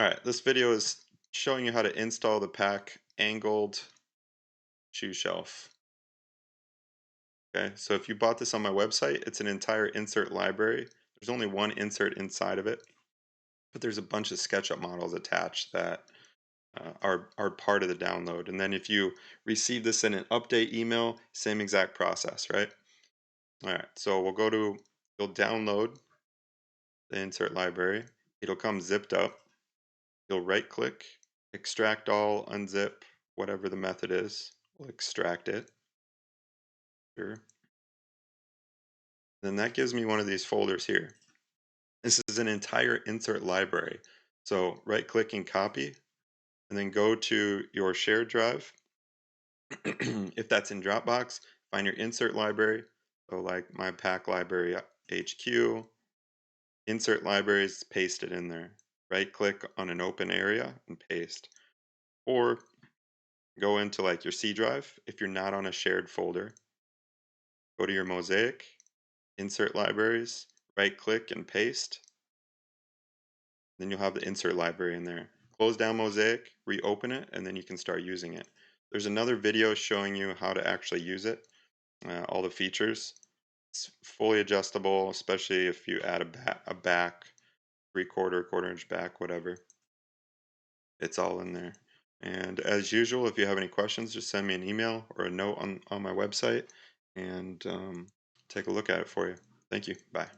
Alright, this video is showing you how to install the PAC angled shoe shelf. Okay, so if you bought this on my website, it's an entire insert library. There's only one insert inside of it, but there's a bunch of SketchUp models attached that are part of the download. And then if you receive this in an update email, same exact process, right? Alright, so you'll download the insert library. It'll come zipped up. You'll right click, extract all, unzip, whatever the method is. We'll extract it. Sure. Then that gives me one of these folders here. This is an entire insert library. So right click and copy, and then go to your shared drive. If that's in Dropbox, find your insert library. So like my PAC library HQ, insert libraries, paste it in there. Right click on an open area and paste. Or go into like your C drive if you're not on a shared folder. Go to your Mozaik, insert libraries, right click and paste. Then you'll have the insert library in there. Close down Mozaik, reopen it, and then you can start using it. There's another video showing you how to actually use it, all the features. It's fully adjustable, especially if you add a back, 3/4, quarter-inch back, whatever. It's all in there. And as usual, if you have any questions, just send me an email or a note on my website and take a look at it for you. Thank you. Bye.